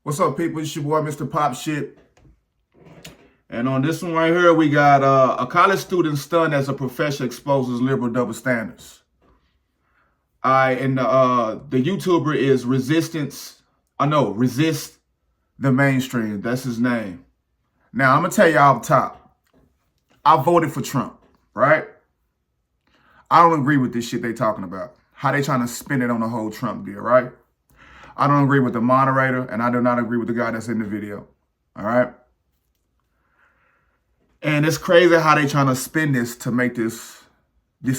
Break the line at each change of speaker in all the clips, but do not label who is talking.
What's up, people? It's your boy, Mr. Pop Shit. And on this one right here, we got a college student stunned as a professor exposes liberal double standards. All right, and the YouTuber is Resist the Mainstream. That's his name. Now, I'm going to tell you off top. I voted for Trump, right? I don't agree with this shit they talking about. How they trying to spin it on the whole Trump deal, right? I don't agree with the moderator, and I do not agree with the guy that's in the video. All right? And it's crazy how they trying to spin this to make this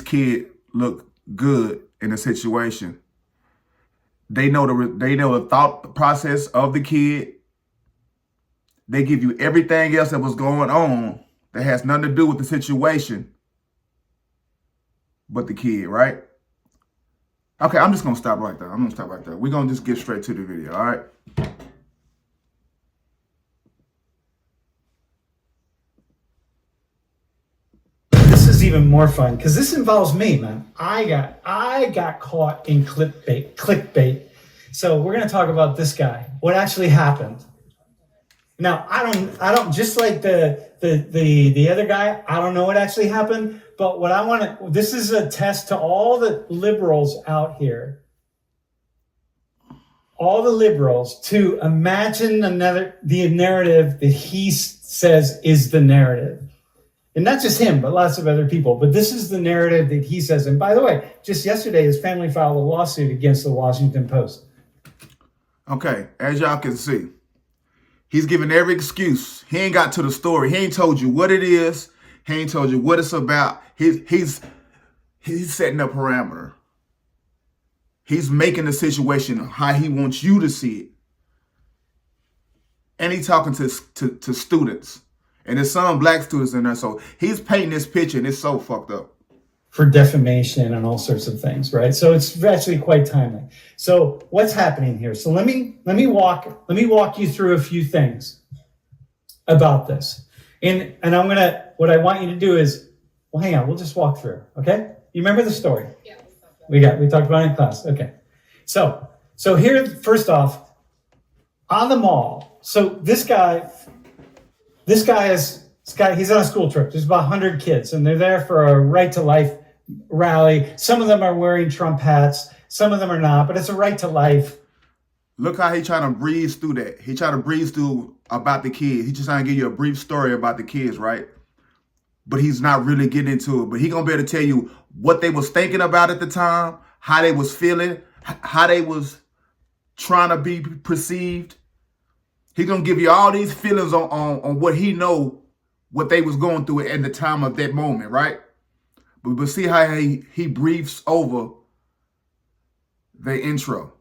kid look good in a situation. They know the thought process of the kid. They give you everything else that was going on that has nothing to do with the situation but the kid, right? Okay, I'm just going to stop right there. We're going to just get straight to the video, all right?
This is even more fun because this involves me, man. I got caught in clickbait. So we're going to talk about this guy, what actually happened. Now, I don't just like the other guy, I don't know what actually happened, but what I want to, this is a test to all the liberals out here. All the liberals to imagine the narrative that he says is the narrative. And not just him, but lots of other people. But this is the narrative that he says. And by the way, just yesterday, his family filed a lawsuit against the Washington Post.
Okay, as y'all can see, he's giving every excuse. He ain't got to the story. He ain't told you what it is. He ain't told you what it's about. He's setting a parameter. He's making the situation how he wants you to see it. And he's talking to students. And there's some black students in there. So he's painting this picture and it's so fucked up.
For defamation and all sorts of things, right? So it's actually quite timely. So what's happening here? So let me walk you through a few things about this. And what I want you to do is, well, hang on, we'll just walk through, okay? You remember the story? Yeah. We talked about it in class. Okay. So here, first off, on the mall. So this guy, he's on a school trip. There's about 100 kids, and they're there for a Right to Life rally. Some of them are wearing Trump hats. Some of them are not, but it's a right to life.
Look how he's trying to breeze through that. He trying to breeze through about the kids. He's just trying to give you a brief story about the kids, right? But he's not really getting into it. But he's going to be able to tell you what they was thinking about at the time, how they was feeling, how they was trying to be perceived. He's going to give you all these feelings on what he know, what they was going through at the time of that moment, right? But see how he briefs over the intro.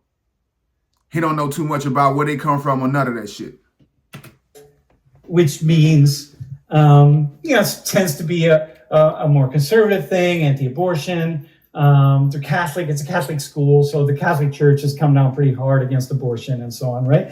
He don't know too much about where they come from or none of that shit.
Which means, it tends to be a more conservative thing, anti-abortion. They're Catholic. It's a Catholic school, so the Catholic Church has come down pretty hard against abortion and so on, right?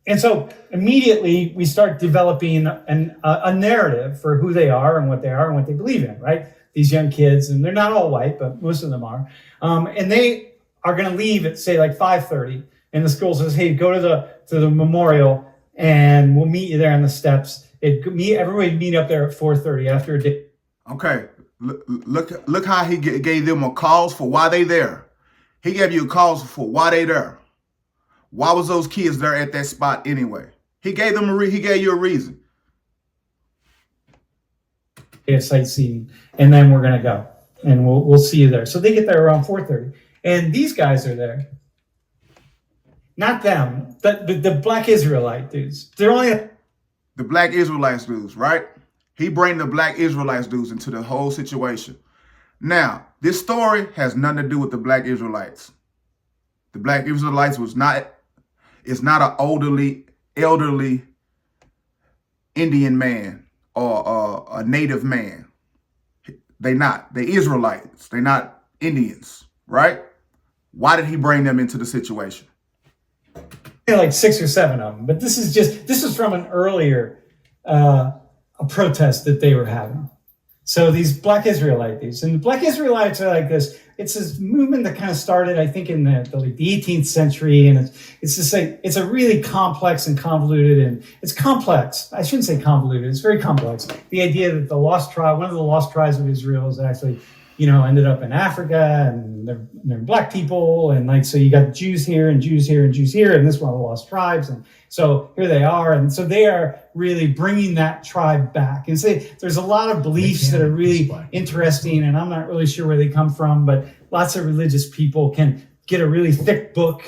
And so immediately we start developing a narrative for who they are and what they believe in, right? These young kids, and they're not all white, but most of them are. And they are going to leave at, say, like 5:30. And the school says, hey, go to the memorial and we'll meet you there on the steps. Everybody meet up there at 4:30 after a day.
Okay, look how he gave them a cause for why they there. He gave you a cause for why they there. Why was those kids there at that spot anyway? He gave them he gave you a reason.
Sightseeing, and then we're gonna go, and we'll see you there. So they get there around 4:30, and these guys are there. Not them, but the Black Israelite dudes. They're only
the Black Israelites dudes, right? He bring the Black Israelites dudes into the whole situation. Now, this story has nothing to do with the Black Israelites. The Black Israelites it's not an elderly Indian man or a native man. They Israelites. They not Indians, right? Why did he bring them into the situation?
like 6 or 7 of them, but this is from an earlier a protest that they were having. So these Black Israelite dudes, and the Black Israelites are like this. It's this movement that kind of started, I think, in the 18th century, and it's just like it's a really complex and convoluted, and it's complex. I shouldn't say convoluted; it's very complex. The idea that the lost tribe, one of the lost tribes of Israel, is actually, ended up in Africa, and they're Black people, and like so you got Jews here and Jews here and Jews here, and this is one of the lost tribes, and so here they are, and so they are really bringing that tribe back. And say there's a lot of beliefs that are really interesting, and I'm not really sure where they come from, but lots of religious people can get a really thick book,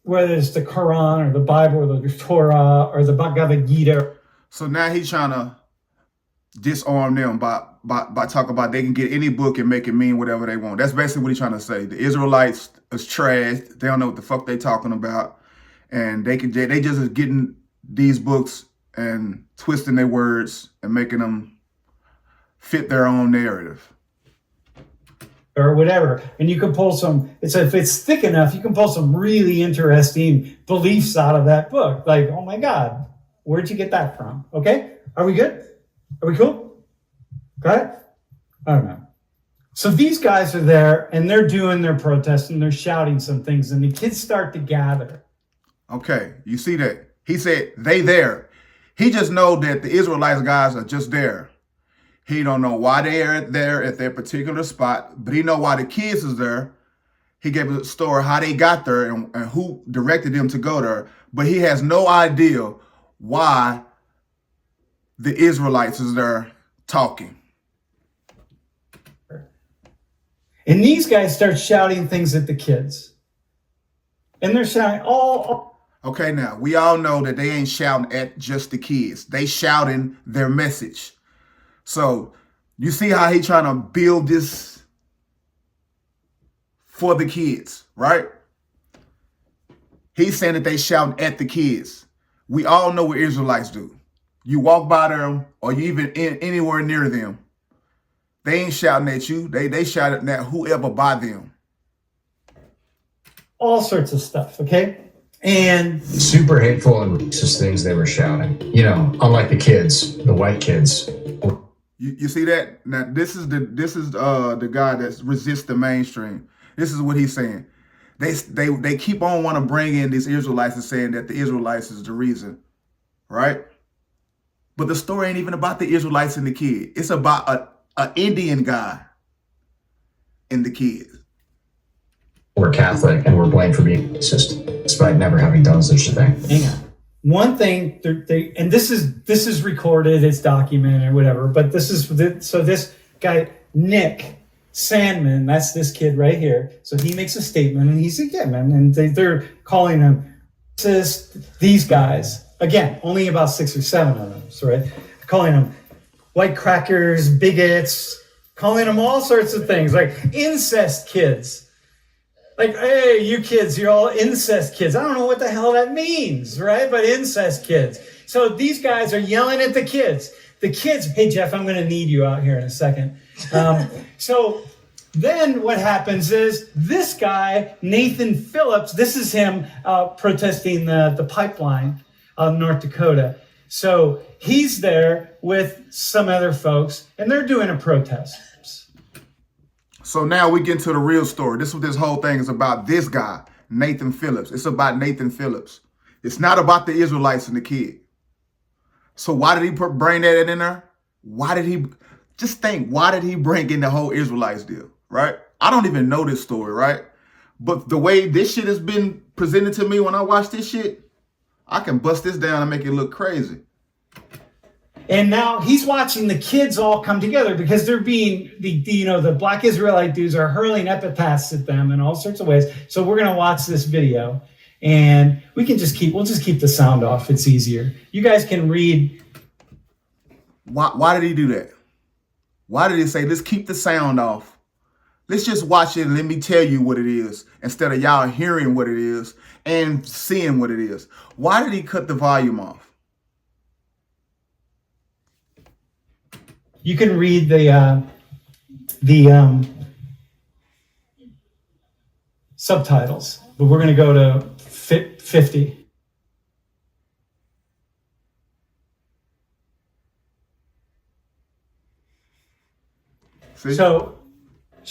whether it's the Quran or the Bible or the Torah or the Bhagavad Gita.
So now he's trying to disarm them by talking about they can get any book and make it mean whatever they want. That's basically what he's trying to say. The Israelites is trash. They don't know what the fuck they talking about. And they just is getting these books and twisting their words and making them fit their own narrative.
Or whatever. And you can pull some, if it's thick enough, you can pull some really interesting beliefs out of that book. Like, oh my God, where'd you get that from? Okay, are we good? Are we cool? Got it? I don't know. So these guys are there and they're doing their protest and they're shouting some things and the kids start to gather.
Okay, you see that? He said they there. He just know that the Israelites guys are just there. He don't know why they are there at their particular spot, but he know why the kids is there. He gave a story how they got there and who directed them to go there, but he has no idea why the Israelites is there talking.
And these guys start shouting things at the kids. And they're shouting,
Okay, now, we all know that they ain't shouting at just the kids. They shouting their message. So, you see how he trying to build this for the kids, right? He's saying that they shouting at the kids. We all know what Israelites do. You walk by them or you even anywhere near them. They ain't shouting at you. They shouting at whoever by them.
All sorts of stuff, okay? And
super hateful and racist things they were shouting. Unlike the kids, the white kids.
You see that? Now this is the guy that resists the mainstream. This is what he's saying. They keep on want to bring in these Israelites and saying that the Israelites is the reason, right? But the story ain't even about the Israelites and the kid. It's about an Indian guy and the kids.
We're Catholic and we're blamed for being racist, despite never having done such a thing.
Hang on. One thing, and this is recorded, it's documented, or whatever. But this guy Nick Sandman, that's this kid right here. So he makes a statement, and he's like, "Yeah, man," and they're calling him these guys again. Only about 6 or 7 of them, so right, calling them white crackers, bigots, calling them all sorts of things like incest kids. Like, hey, you kids, you're all incest kids. I don't know what the hell that means, right? But incest kids. So these guys are yelling at the kids. The kids, hey, Jeff, I'm going to need you out here in a second. So then what happens is this guy, Nathan Phillips, this is him protesting the pipeline of North Dakota. So he's there with some other folks, and they're doing a protest.
So now we get into the real story. This is what this whole thing is about. This guy, Nathan Phillips. It's about Nathan Phillips. It's not about the Israelites and the kid. So why did he bring that in there? Why did he bring in the whole Israelites deal, right? I don't even know this story, right? But the way this shit has been presented to me when I watch this shit, I can bust this down and make it look crazy.
And now he's watching the kids all come together because they're being the Black Israelite dudes are hurling epithets at them in all sorts of ways. So we're gonna watch this video, and we'll just keep the sound off. It's easier. You guys can read.
Why did he do that? Why did he say let's keep the sound off? Let's just watch it and let me tell you what it is instead of y'all hearing what it is and seeing what it is. Why did he cut the volume off?
You can read the subtitles, but we're going to go to 50.
See?
So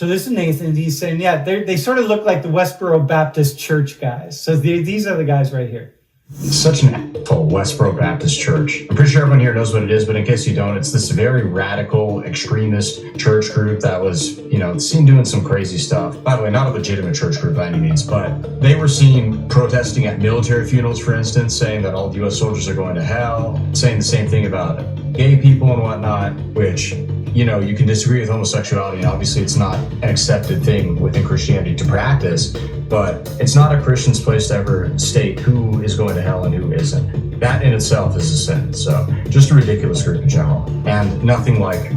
this is Nathan. He's saying, yeah, they sort of look like the Westboro Baptist Church guys. So these are the guys right here.
Such an asshole, Westboro Baptist Church. I'm pretty sure everyone here knows what it is, but in case you don't, it's this very radical, extremist church group that was, seen doing some crazy stuff. By the way, not a legitimate church group by any means, but they were seen protesting at military funerals, for instance, saying that all U.S. soldiers are going to hell, saying the same thing about gay people and whatnot, which, you can disagree with homosexuality, and obviously it's not an accepted thing within Christianity to practice, but it's not a Christian's place to ever state who is going to hell and who isn't. That in itself is a sin. So just a ridiculous group in general, and nothing like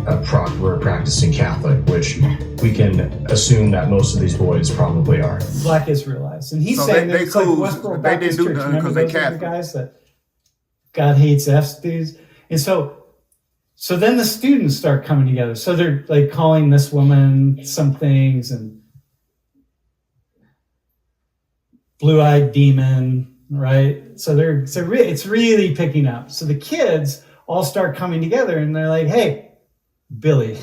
we're practicing Catholic, which we can assume that most of these boys probably are.
Black Israelites. And he's
So
saying
they
it's like
cool.
Westboro
They
Baptist
didn't do
Church.
nothing
Remember
'cause they
those are the
Catholic.
guys that God hates F's dudes? And so then the students start coming together. So they're like calling this woman some things and blue-eyed demon, right? So it's really picking up. So the kids all start coming together and they're like, hey, Billy,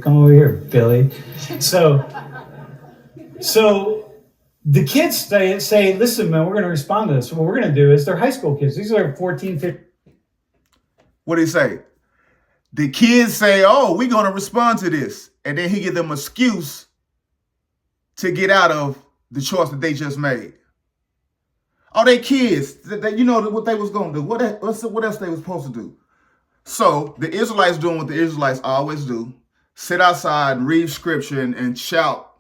come over here, Billy. So the kids say, listen, man, we're going to respond to this. So what we're going to do is they're high school kids. These are 14, 15.
What did he say? The kids say, oh, we're going to respond to this. And then he give them an excuse to get out of the choice that they just made. Oh, they kids. They what they was going to do. What else they was supposed to do? So the Israelites doing what the Israelites always do. Sit outside and read scripture and shout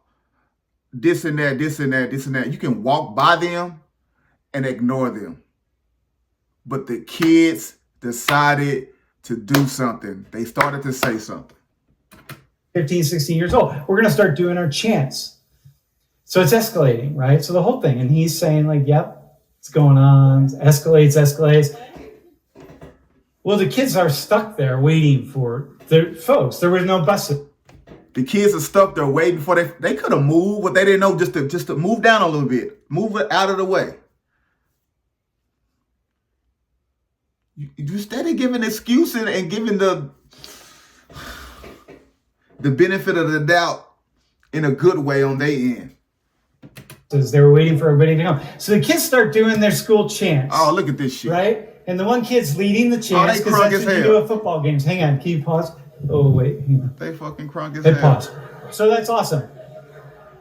this and that, this and that, this and that. You can walk by them and ignore them. But the kids decided to do something. They started to say something.
15, 16 years old. We're going to start doing our chants. So it's escalating, right? So the whole thing. And he's saying like, yep, it's going on. Escalates. Well, the kids are stuck there waiting for their folks. There was no buses.
The kids are stuck there waiting for they could have moved, but they didn't know just to move down a little bit. Move it out of the way. You steady giving excuses and giving the benefit of the doubt in a good way on their end.
They were waiting for everybody to come. So the kids start doing their school chants.
Oh, look at this shit.
Right? And the one kid's leading the chants because
crunk
that's
as
what you
hell.
do at football games. Hang on, can you pause? Oh, wait. Hang on.
They fucking crunk as
Hit
hell.
pause. So that's awesome.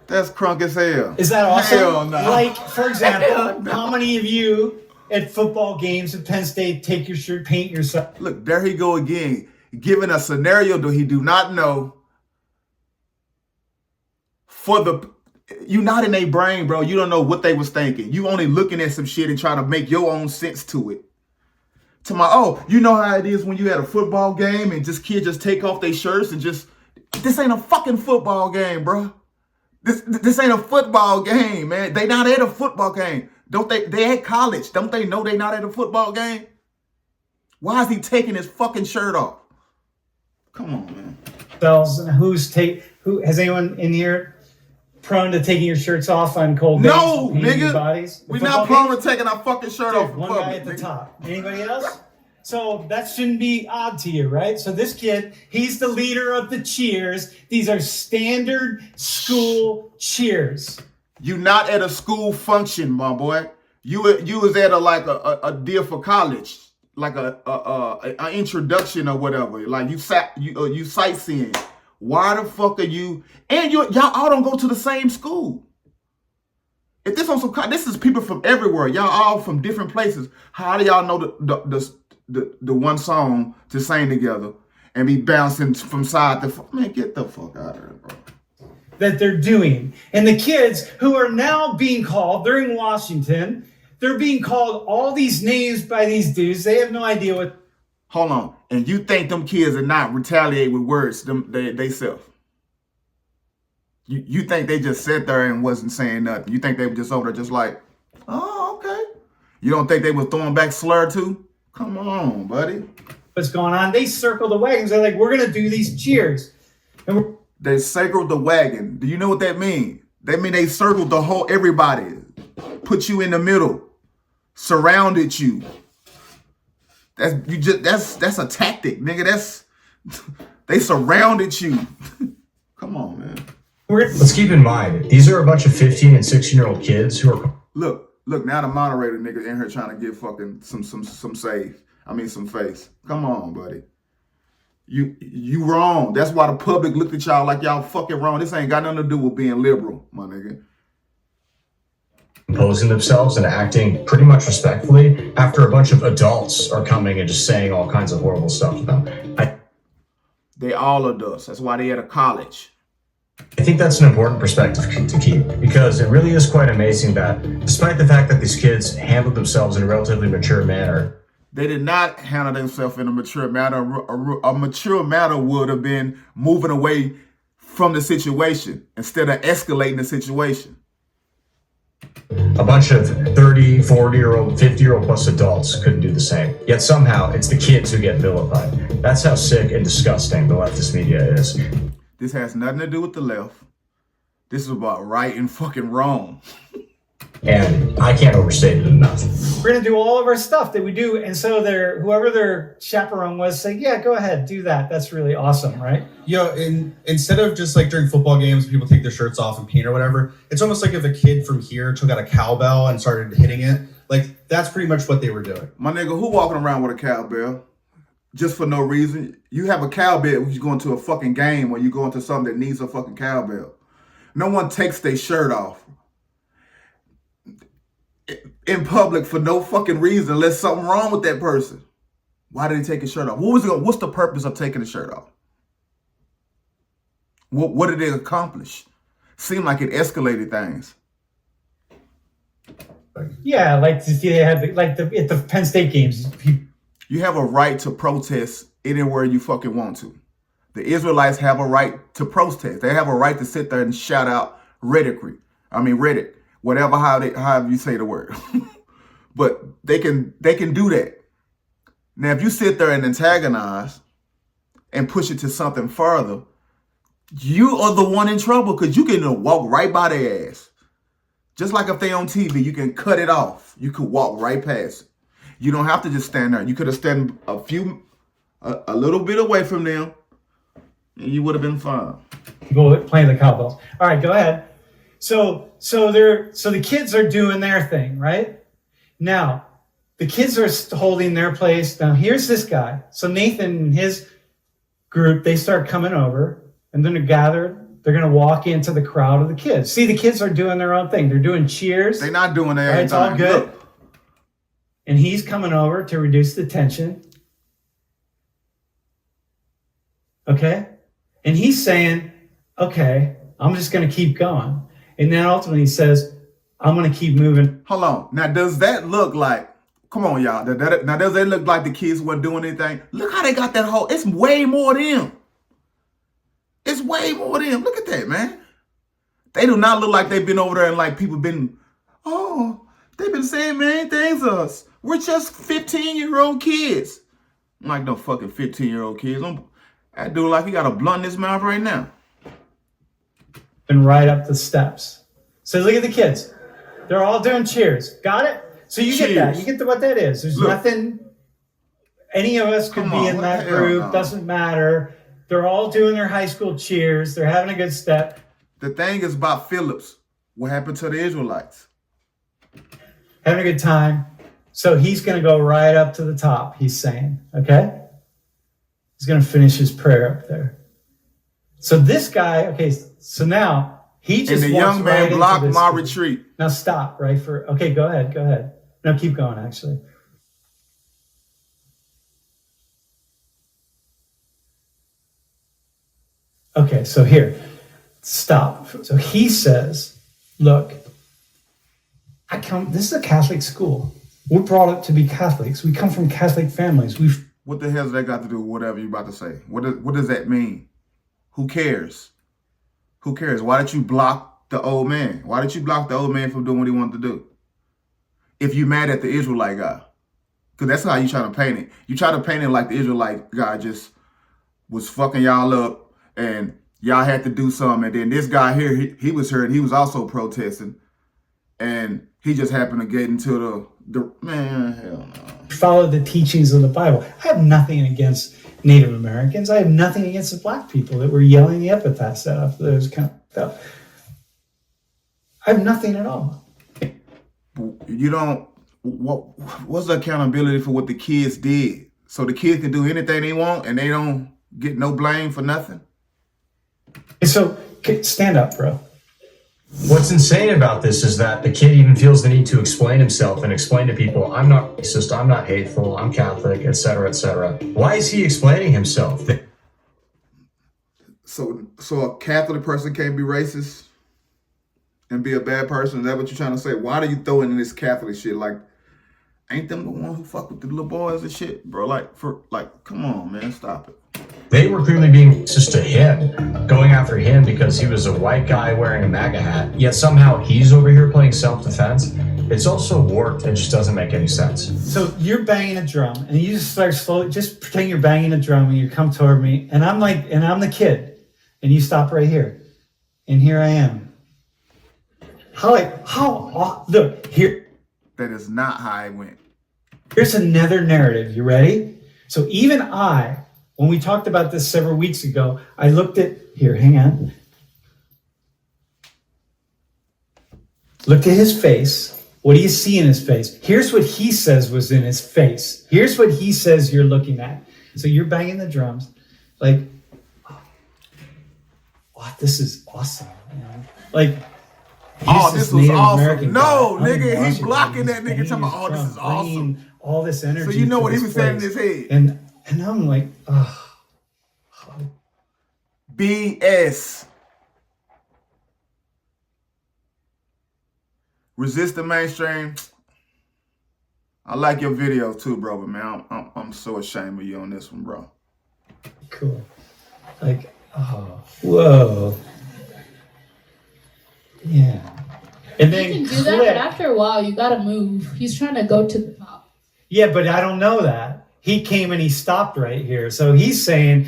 That's crunk as hell.
Is that awesome?
Hell no.
Like, for example,
Hell no.
how many of you at football games at Penn State take your shirt, paint yourself?
Look, there he go again, giving a scenario that he do not know. You not in their brain, bro. You don't know what they was thinking. You only looking at some shit and trying to make your own sense to it. You know how it is when you at a football game and kids just take off their shirts and this ain't a fucking football game, bro. This ain't a football game, man. They not at a football game. Don't they at college. Don't they know they not at a football game? Why is he taking his fucking shirt off? Come on, man.
Who has anyone in here prone to taking your shirts off on cold days?
No,
and painting your
nigga.
bodies?
We
Football
not prone
games?
to taking our fucking shirt
Dude,
off in
one
public,
guy at the
nigga.
top. Anybody else? So that shouldn't be odd to you, right? So this kid, he's the leader of the cheers. These are standard school cheers.
You not at a school function, my boy. You was at a deal for college, like a introduction or whatever. Like you sightseeing. Why the fuck are you? And y'all all don't go to the same school. If this is people from everywhere. Y'all all from different places. How do y'all know the one song to sing together and be bouncing from side to man? Get the fuck out of here, bro.
That they're doing. And the kids who are now being called, they're in Washington, they're being called all these names by these dudes. They have no idea what.
Hold on. And you think them kids are not retaliate with words they self? You think they just sat there and wasn't saying nothing? You think they were just over there just like, oh, okay. You don't think they were throwing back slur too? Come on, buddy.
What's going on? They circle the wagons. They're like, we're going to do these cheers. And
They circled the wagon. Do you know what that means? That means they circled the whole everybody. Put you in the middle. Surrounded you. That's a tactic, nigga. They surrounded you. Come on, man.
Let's keep in mind, these are a bunch of 15 and 16-year-old kids who are...
Look, now the moderator nigga in here trying to get fucking some save. I mean, some face. Come on, buddy. You wrong. That's why the public looked at y'all like y'all fucking wrong. This ain't got nothing to do with being liberal, my nigga.
Composing themselves and acting pretty much respectfully after a bunch of adults are coming and just saying all kinds of horrible stuff to them.
They all adults. That's why they at a college.
I think that's an important perspective to keep, because it really is quite amazing that despite the fact that these kids handled themselves in a relatively mature manner,
they did not handle themselves in a mature manner. A mature manner would have been moving away from the situation instead of escalating the situation.
A bunch of 30, 40-year-old, 50-year-old plus adults couldn't do the same. Yet somehow it's the kids who get vilified. That's how sick and disgusting the leftist media is.
This has nothing to do with the left. This is about right and fucking wrong.
And I can't overstate it enough.
We're going to do all of our stuff that we do. And so whoever their chaperone was say, yeah, go ahead, do that. That's really awesome, right?
Instead of just like during football games, people take their shirts off and paint or whatever. It's almost like if a kid from here took out a cowbell and started hitting it. Like, that's pretty much what they were doing.
My nigga, who walking around with a cowbell? Just for no reason? You have a cowbell when you go into a fucking game or you go into something that needs a fucking cowbell. No one takes their shirt off in public for no fucking reason unless something wrong with that person. Why did he take his shirt off? What's the purpose of taking the shirt off? What did it accomplish? Seemed like it escalated things.
Yeah, like they had at the Penn State games.
You have a right to protest anywhere you fucking want to. The Israelites have a right to protest. They have a right to sit there and shout out Reddit, whatever however you say the word. But they can do that. Now, if you sit there and antagonize and push it to something further, you are the one in trouble because you can walk right by their ass. Just like if they on TV, you can cut it off. You could walk right past it. You don't have to just stand there. You could have stand a little bit away from them, and you would have been fine.
People playing the cowbells. All right, go ahead. So the kids are doing their thing, right? Now, the kids are holding their place. Now, here's this guy. So Nathan and his group, they start coming over, and then they're gathered. They're going to walk into the crowd of the kids. See, the kids are doing their own thing. They're doing cheers.
They're not doing that.
Right, it's all good.
Look.
And he's coming over to reduce the tension. Okay? And he's saying, okay, I'm just going to keep going. And then ultimately he says, I'm going to keep moving.
Hold on. Now, does that look like, come on, y'all. Now, does that look like the kids weren't doing anything? Look how they got that whole, it's way more them. It's way more them. Look at that, man. They do not look like they've been over there and like people been, they've been saying mean things to us. We're just 15-year-old kids. I'm like no fucking 15-year-old kids. That dude like he got a blunt in his mouth right now.
And right up the steps. So look at the kids. They're all doing cheers. Got it? So you
Cheers.
get that. You get what that is. There's nothing, any of us could be in that group. Doesn't matter. They're all doing their high school cheers. They're having a good step.
The thing is about Phillips. What happened to the Israelites?
Having a good time. So he's going to go right up to the top, he's saying. Okay? He's going to finish his prayer up there. So this guy, okay, so now he just
and the
walks
young man
right
blocked
into this
my
group.
retreat.
Now stop, right? Okay, go ahead. No, keep going, actually. Okay, so here, stop. So he says, look, this is a Catholic school. We're brought up to be Catholics. We come from Catholic families.
What the hell has that got to do with whatever you're about to say? What does that mean? Who cares? Who cares? Why did you block the old man? Why did you block the old man from doing what he wanted to do? If you mad at the Israelite guy. Because that's how you try to paint it. You try to paint it like the Israelite guy just was fucking y'all up and y'all had to do something. And then this guy here, he was hurt. He was also protesting. And he just happened to get into the man, hell no.
Follow the teachings of the Bible. I have nothing against Native Americans. I have nothing against the black people that were yelling the epitaph stuff. That was kind of stuff. I have nothing at all.
You don't. What's the accountability for what the kids did? So the kids can do anything they want and they don't get no blame for nothing?
And so, stand up, bro.
What's insane about this is that the kid even feels the need to explain himself and explain to people, I'm not racist, I'm not hateful, I'm Catholic, etc., etc. Why is he explaining himself?
So a Catholic person can't be racist and be a bad person? Is that what you're trying to say? Why do you throw in this Catholic shit? Like, ain't them the ones who fuck with the little boys and shit, bro? Come on, man, stop it.
They were clearly being racist to him, going after him because he was a white guy wearing a MAGA hat, yet somehow he's over here playing self-defense. It's also warped and just doesn't make any sense.
So you're banging a drum and you just start slowly, just pretend you're banging a drum and you come toward me and I'm the kid and you stop right here. And here I am. Look, here.
That is not how it went.
Here's another narrative. You ready? So even when we talked about this several weeks ago, I looked at, here, hang on. Look at his face. What do you see in his face? Here's what he says was in his face. Here's what he says you're looking at. So you're banging the drums. Like, wow, this is awesome. Like,
this was awesome. No,
guy.
nigga, he's blocking that nigga talking about, this is awesome.
All this energy.
So you know what he was saying in his head.
And I'm like,
BS. Resist the mainstream. I like your video too, bro, but man, I'm so ashamed of you on this one, bro.
Cool. Like, whoa. Yeah. And then
you can do that, but after a while, you gotta move. He's trying to go to the top.
Yeah, but I don't know that. He came and he stopped right here. So he's saying...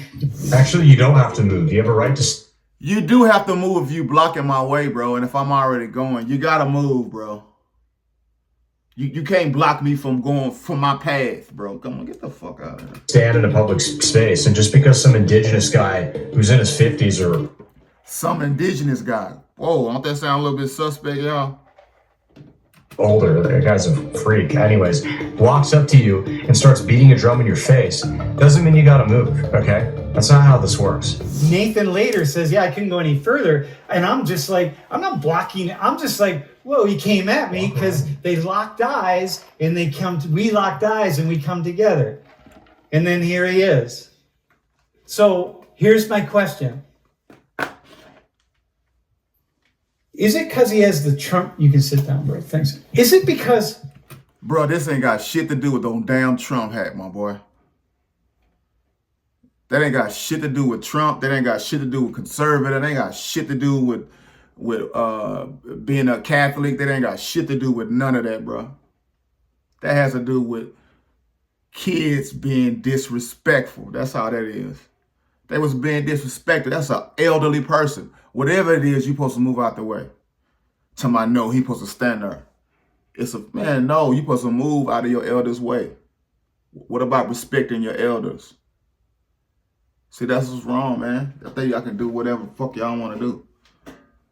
Actually, you don't have to move. You have a right to...
You do have to move if you blocking my way, bro. And if I'm already going, you gotta move, bro. You can't block me from going from my path, bro. Come on, get the fuck out of here.
Stand in a public space, and just because some indigenous guy who's in his 50s or...
Some indigenous guy. Whoa, don't that sound a little bit suspect, y'all?
Older, that guy's a freak. Anyways, walks up to you and starts beating a drum in your face. Doesn't mean you gotta move, okay? That's not how this works.
Nathan later says, yeah, I couldn't go any further. And I'm just like, I'm not blocking. I'm just like, whoa, he came at me because they locked eyes and we locked eyes and we come together. And then here he is. So here's my question. Is it because he has the Trump? You can sit down, bro. Thanks. Is it because...
Bro, this ain't got shit to do with no damn Trump hat, my boy. That ain't got shit to do with Trump. That ain't got shit to do with conservative. That ain't got shit to do with being a Catholic. That ain't got shit to do with none of that, bro. That has to do with kids being disrespectful. That's how that is. They was being disrespected. That's an elderly person. Whatever it is, you supposed to move out the way. To my no, he supposed to stand there. No, you supposed to move out of your elders' way. What about respecting your elders? See, that's what's wrong, man. I think y'all can do whatever the fuck y'all want to do.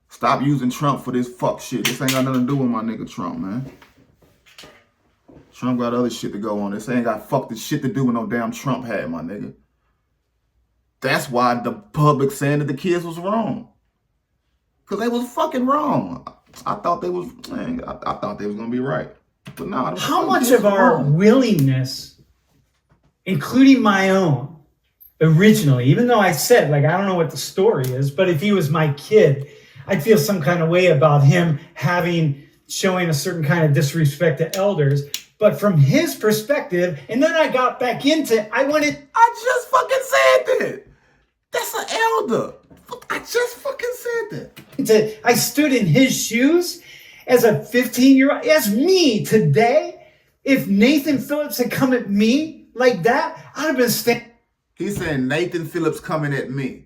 Stop using Trump for this fuck shit. This ain't got nothing to do with my nigga Trump, man. Trump got other shit to go on. This ain't got fuck this shit to do with no damn Trump hat, my nigga. That's why the public saying that the kids was wrong. Because they was fucking wrong. I thought they was, man, I thought they was going to be right. But no.
How much of our willingness, including my own, originally, even though I said, like, I don't know what the story is, but if he was my kid, I'd feel some kind of way about him showing a certain kind of disrespect to elders. But from his perspective, and then I got back into,
I just fucking said that. That's an elder. I just fucking said that.
I stood in his shoes as a 15-year-old. As me today, if Nathan Phillips had come at me like that, I'd have been standing.
He's saying Nathan Phillips coming at me.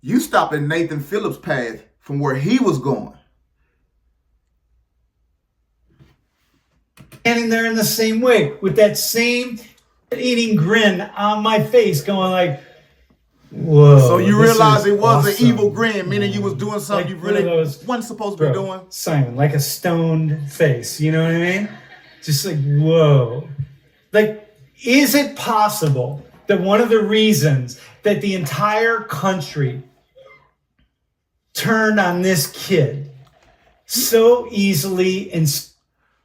You stopping Nathan Phillips' path from where he was going.
Standing there in the same way with that same eating grin on my face, going like, whoa.
So you
this
realize
is
it was
awesome.
an evil grin, meaning you was doing something
Like
you
one of
really
those-
wasn't supposed to be doing.
Simon, like a stoned face, you know what I mean? Just like, whoa. Like, is it possible that one of the reasons that the entire country turned on this kid so easily and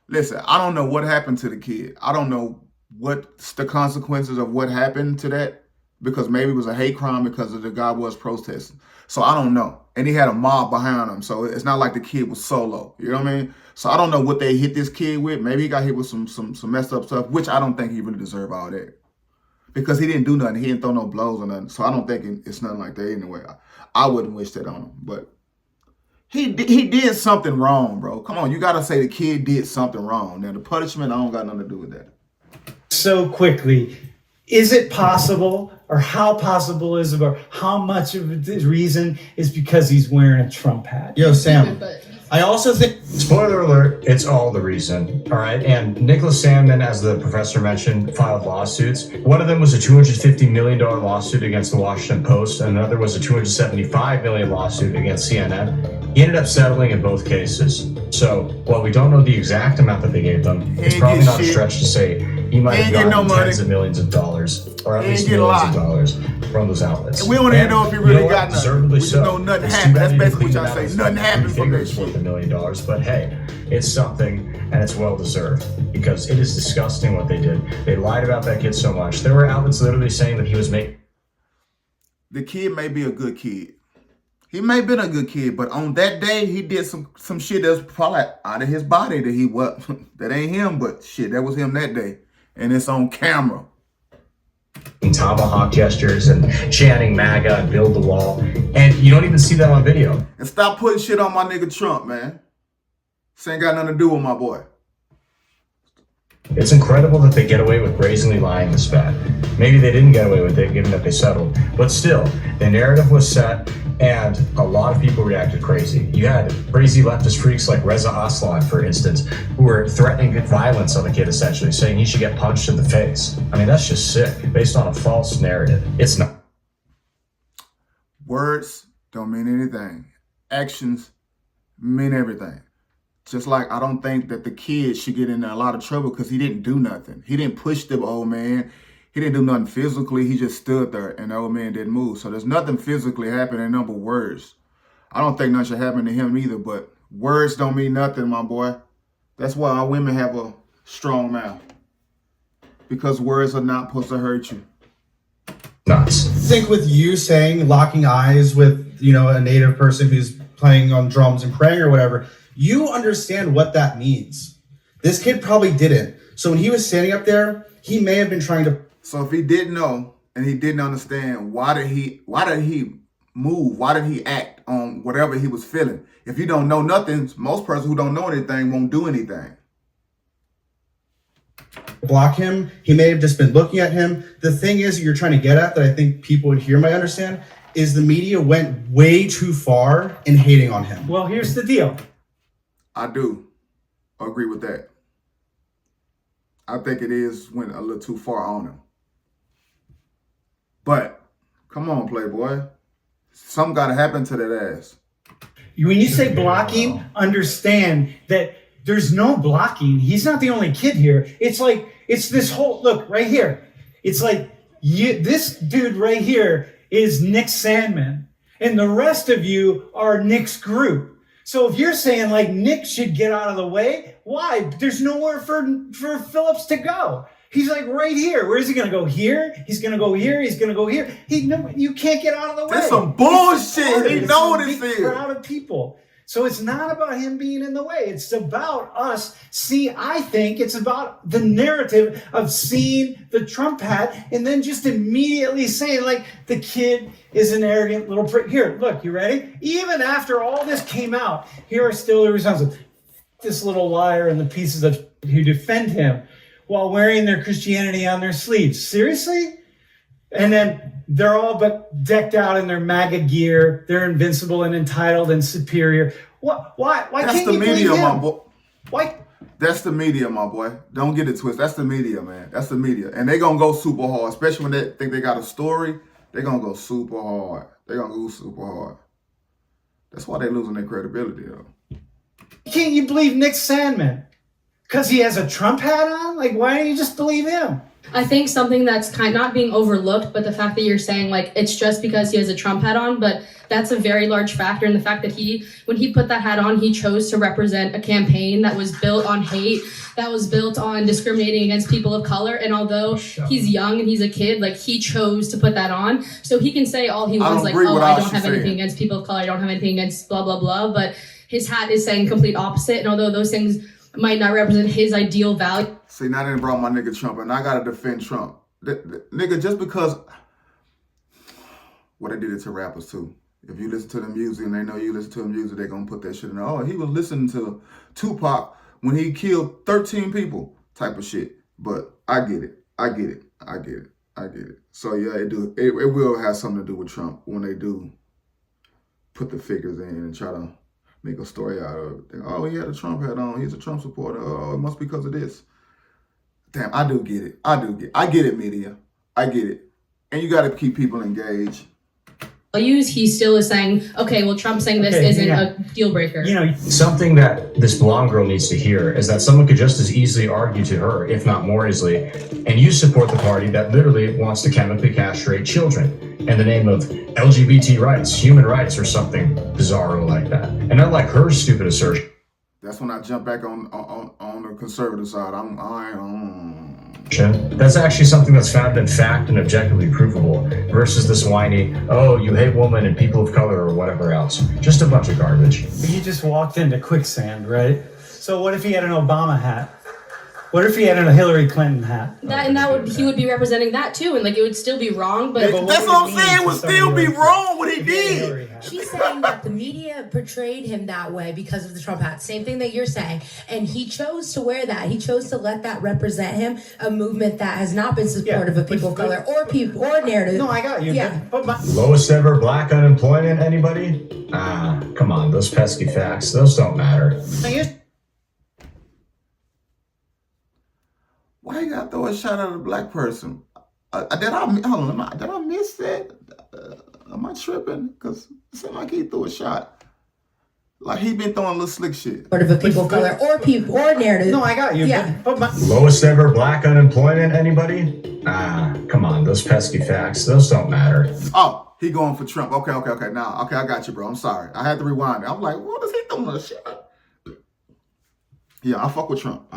Listen, I don't know what happened to the kid. I don't know what's the consequences of what happened to that, because maybe it was a hate crime because of the guy was protesting. So I don't know. And he had a mob behind him. So it's not like the kid was solo. You know what I mean? So I don't know what they hit this kid with. Maybe he got hit with some messed up stuff, which I don't think he really deserved all that. Because he didn't do nothing. He didn't throw no blows or nothing. So I don't think it's nothing like that anyway. I wouldn't wish that on him. But he did something wrong, bro. Come on, you got to say the kid did something wrong. Now, the punishment, I don't got nothing to do with that.
so quickly. Is it possible, or how possible is it, or how much of the reason is because he's wearing a Trump hat?
Yo, Sam,
But
I also think
Spoiler alert, it's all the reason. All right. And Nicholas Salmon, as the professor mentioned, filed lawsuits. One of them was a $250 million lawsuit against the Washington Post, and another was a $275 million lawsuit against CNN. He ended up settling in both cases. So while we don't know the exact amount that they gave them, it's
ain't
probably
get
not a
shit.
stretch to say he might
He
have
ain't get
gotten
no money.
tens of millions of dollars, or at
He
least
ain't get a
millions of
lot.
dollars from those outlets.
And we don't even
And
know if he
you
really
know what?
got nothing.
Deservedly
We just
so.
know nothing
It's too
happened.
bad
That's
he
basically
didn't
what y'all
clean
say.
it out.
Nothing happened from that
Figures worth
shit.
$1 million, but hey, it's something, and it's well deserved, because it is disgusting what they did. They lied about that kid so much. There were outlets literally saying that he was making
The kid may be a good kid. He may have been a good kid, but on that day, he did some shit that's probably out of his body that he what that ain't him, but shit, that was him that day. And it's on camera.
tomahawk gestures and chanting MAGA and build the wall, and you don't even see that on video.
And stop putting shit on my nigga Trump, man. This ain't got nothing to do with my boy.
It's incredible that they get away with brazenly lying this bad. Maybe they didn't get away with it, given that they settled. But still, the narrative was set, and a lot of people reacted crazy. You had crazy leftist freaks like Reza Aslan, for instance, who were threatening violence on the kid, essentially, saying he should get punched in the face. I mean, that's just sick, based on a false narrative. It's not.
Words don't mean anything. Actions mean everything. Just like I don't think that the kid should get in a lot of trouble because he didn't do nothing. He didn't push the old man. He didn't do nothing physically. He just stood there and the old man didn't move. So there's nothing physically happening, no but words. I don't think nothing should happen to him either, but words don't mean nothing, my boy. That's why our women have a strong mouth. Because words are not supposed to hurt you.
Nuts.
think with you saying locking eyes with, you know, a native person who's playing on drums and praying or whatever, you understand what that means. This kid probably didn't. So when he was standing up there, he may have been trying to.
So if he didn't know and he didn't understand, why did he move? Why did he act on whatever he was feeling? If you don't know nothing, most person who don't know anything won't do anything.
Block him. He may have just been looking at him. The thing is, you're trying to get at that I think people would hear might understand is the media went way too far in hating on him.
Well, here's the deal.
I do agree with that. I think it went a little too far on him. But come on, Playboy. Something got to happen to that ass.
When you say blocking, understand that there's no blocking. He's not the only kid here. It's like, it's this whole, look, right here. It's like, this dude right here is Nick Sandman. And the rest of you are Nick's group. So if you're saying like Nick should get out of the way, why? There's nowhere for Phillips to go. He's like right here. Where is he going to go? Here? He's going to go here. He's going to go here. You can't get out of the way.
That's some bullshit. He
It's
know
a
what this
big
is.
crowd of people. So it's not about him being in the way. It's about us. See, I think it's about the narrative of seeing the Trump hat and then just immediately saying like the kid is an arrogant little prick. Here, look, you ready? Even after all this came out, here are still the results. This little liar and the pieces of who defend him while wearing their Christianity on their sleeves. Seriously? And then they're all but decked out in their MAGA gear. They're invincible and entitled and superior. Why
That's
can't
the
you believe
media,
him?
my boy.
Why?
That's the media, my boy. Don't get it twisted. That's the media, man. That's the media. And they going to go super hard, especially when they think they got a story. They going to go super hard. They going to go super hard. That's why they losing their credibility, though.
Can't you believe Nick Sandman? Because he has a Trump hat on? Like, why don't you just believe him?
I think something that's not being overlooked, but the fact that you're saying like it's just because he has a Trump hat on, but that's a very large factor in the fact that when he put that hat on, he chose to represent a campaign that was built on hate, that was built on discriminating against people of color. And although he's young and he's a kid, like he chose to put that on. So he can say all he wants, like, oh, I don't have anything against people of color, I don't have anything against blah, blah, blah. But his hat is saying complete opposite. And although those things might not represent his ideal value.
See, now they brought my nigga Trump, and I gotta defend Trump. Nigga, just because what they did it to rappers too. If you listen to the music and they know you listen to the music, they gonna put that shit in there. Oh, he was listening to Tupac when he killed 13 people type of shit. But I get it. So yeah, it will have something to do with Trump when they do put the figures in and try to make a story out of it. Oh, he had a Trump hat on. He's a Trump supporter. Oh, it must be because of this. Damn, I do get it. I get it, media. I get it. And you got to keep people engaged.
He still is saying, okay, well, Trump saying this isn't a deal breaker.
You know,
Something that this blonde girl needs to hear is that someone could just as easily argue to her, if not more easily, and you support the party that literally wants to chemically castrate children in the name of LGBT rights, human rights, or something bizarro like that. And not like her stupid assertion.
That's when I jump back on the conservative side.
That's actually something that's founded in fact and objectively provable versus this whiny, oh, you hate women and people of color or whatever else. Just a bunch of garbage.
he just walked into quicksand, right? So what if he had an Obama hat? What if he had a Hillary Clinton hat?
He would be representing that too, and like it would still be wrong. But
that's what I'm saying. It would still be wrong what he did.
She's saying that the media portrayed him that way because of the Trump hat. Same thing that you're saying. And he chose to wear that. He chose to let that represent him, a movement that has not been supportive of people of color or narrative.
No, I got you.
Yeah.
But
Lowest ever black unemployment, anybody? Come on, those pesky facts, those don't matter.
Why you gotta throw a shot at a black person? Did I miss that? Am I tripping? Because it seemed like he threw a shot. Like he been throwing little slick shit.
Supportive of people of color or narrative.
No, I got you.
Yeah.
Lowest ever black unemployment, anybody? Come on, those pesky facts, those don't matter.
Oh, he going for Trump. Okay. Now, I got you, bro. I'm sorry. I had to rewind it. I'm like, what is he throwing a shot? Yeah, I fuck with Trump.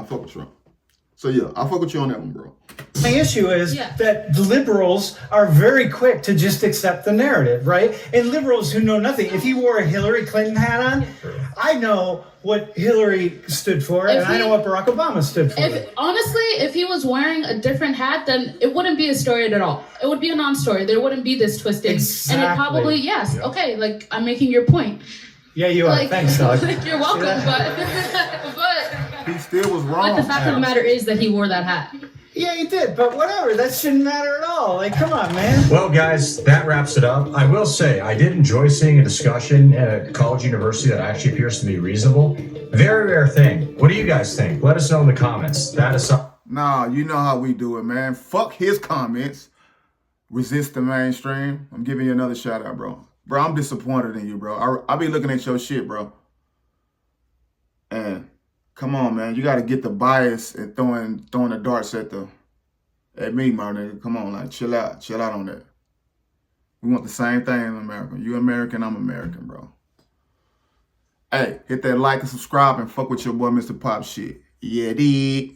So yeah, I fuck with you on that one, bro.
My issue is that liberals are very quick to just accept the narrative, right? And liberals who know nothing. If he wore a Hillary Clinton hat on, I know what Hillary stood for, and I know what Barack Obama stood for.
Honestly, if he was wearing a different hat, then it wouldn't be a story at all. It would be a non-story. There wouldn't be this twisting.
Exactly.
And it probably, okay, like I'm making your point.
Yeah, you are.
Like,
thanks, dog.
You're welcome, but
he still was wrong.
But the fact of the matter is that he wore that hat.
Yeah, he did, but whatever. That shouldn't matter at all. Like, come on, man.
Well, guys, that wraps it up. I will say, I did enjoy seeing a discussion at a college university that actually appears to be reasonable. Very rare thing. What do you guys think? Let us know in the comments. That is something.
Nah, you know how we do it, man. Fuck his comments. Resist the mainstream. I'm giving you another shout out, bro. Bro, I'm disappointed in you, bro. I be looking at your shit, bro. And come on, man. You got to get the bias and throwing the darts at me, my nigga. Come on, like, chill out on that. We want the same thing in America. You American, I'm American, bro. Hey, hit that like and subscribe and fuck with your boy, Mr. Pop shit. Yeah, dig.